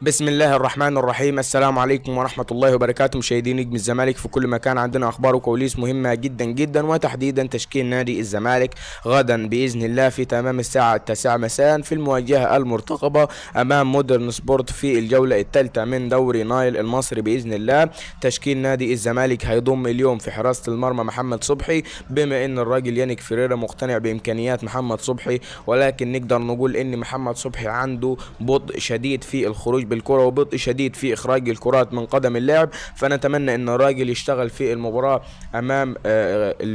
بسم الله الرحمن الرحيم. السلام عليكم ورحمة الله وبركاته، مشاهدي نجم الزمالك في كل مكان. عندنا أخبار وكواليس مهمة جدا جدا، وتحديدا تشكيل نادي الزمالك غدا بإذن الله في تمام الساعة 9 مساء في المواجهة المرتقبة أمام مودرن سبورت في الجولة الثالثة من دوري نايل المصري بإذن الله. تشكيل نادي الزمالك هيضم اليوم في حراسة المرمى محمد صبحي، بما إن الراجل يانيك فيريرا مقتنع بإمكانيات محمد صبحي، ولكن نقدر نقول إن محمد صبحي عنده بطء شديد في الخروج بالكرة وبطء شديد في اخراج الكرات من قدم اللاعب. فنتمنى ان الراجل يشتغل في المباراة امام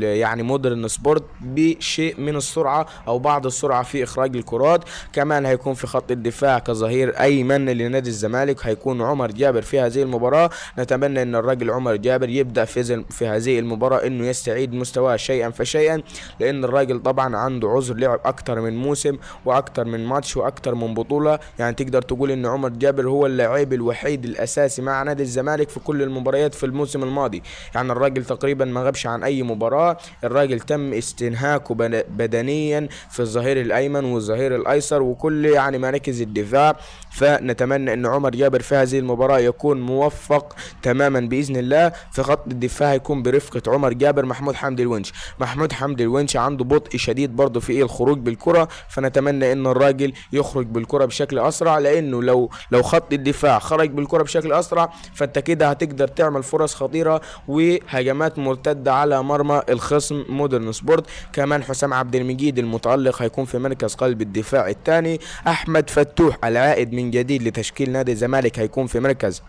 يعني مودرن سبورت بشيء من السرعة او بعض السرعة في اخراج الكرات. كمان هيكون في خط الدفاع كظهير ايمن لنادي الزمالك هيكون عمر جابر في هذه المباراة. نتمنى ان الراجل عمر جابر يبدأ في هذه المباراة انه يستعيد مستواه شيئا فشيئا، لان الراجل طبعا عنده عذر، لعب اكتر من موسم واكتر من ماتش واكتر من بطولة. يعني تقدر تقول ان عمر جابر هو اللاعب الوحيد الاساسي مع نادي الزمالك في كل المباريات في الموسم الماضي. يعني الراجل تقريبا ما غابش عن اي مباراة. الراجل تم استنهاكه بدنيا في الظهير الايمن والظهير الايسر وكل يعني مراكز الدفاع. فنتمنى ان عمر جابر في هذه المباراة يكون موفق تماما باذن الله. في خط الدفاع هيكون برفقة عمر جابر محمود حمدي الونش. محمود حمدي الونش عنده بطء شديد برضه في الخروج بالكرة، فنتمنى ان الراجل يخرج بالكرة بشكل اسرع، لانه لو خط الدفاع خرج بالكرة بشكل اسرع فانت كده هتقدر تعمل فرص خطيرة وهجمات مرتدة على مرمى الخصم مودرن سبورت. كمان حسام عبد المجيد المتألق هيكون في مركز قلب الدفاع الثاني. احمد فتوح العائد من جديد لتشكيل نادي الزمالك هيكون في مركز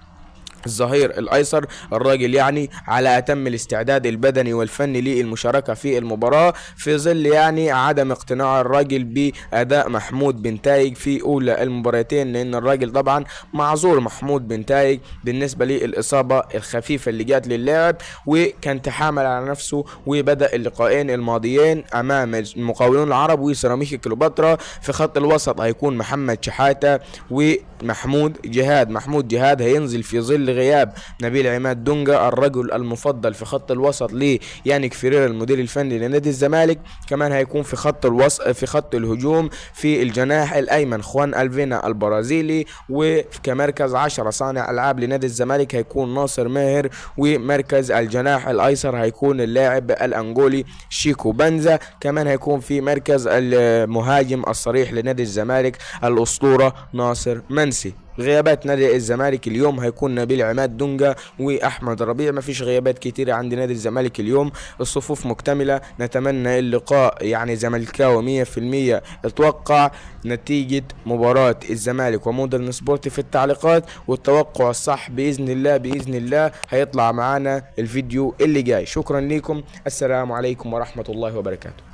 الظهير الايسر. الراجل يعني على اتم الاستعداد البدني والفني للمشاركه في المباراه، في ظل يعني عدم اقتناع الراجل باداء محمود بن تايج في اولى المباراتين، لان الراجل طبعا معذور محمود بن تايج بالنسبه للاصابه الخفيفه اللي جات للاعب، وكان تحامل على نفسه وبدا اللقاءين الماضيين امام المقاولون العرب وسيراميكا كليوباترا. في خط الوسط هيكون محمد شحاته ومحمود جهاد. محمود جهاد هينزل في ظل غياب نبيل عماد دونجا الرجل المفضل في خط الوسط ليانيك فيريرا المدير الفني لنادي الزمالك. كمان هيكون في خط في خط الهجوم في الجناح الايمن خوان الفينا البرازيلي، وكمركز 10 صانع العاب لنادي الزمالك هيكون ناصر ماهر، ومركز الجناح الايسر هيكون اللاعب الانجولي شيكو بنزا. كمان هيكون في مركز المهاجم الصريح لنادي الزمالك الاسطورة ناصر منسي. غيابات نادي الزمالك اليوم هيكون نبيل عماد دونجا واحمد ربيع. مفيش غيابات كتيرة عند نادي الزمالك اليوم، الصفوف مكتملة. نتمنى اللقاء يعني زملكاوي 100%. اتوقع نتيجة مباراة الزمالك ومودرن سبورت في التعليقات، والتوقع الصح بإذن الله بإذن الله هيطلع معانا الفيديو اللي جاي. شكرا لكم، السلام عليكم ورحمة الله وبركاته.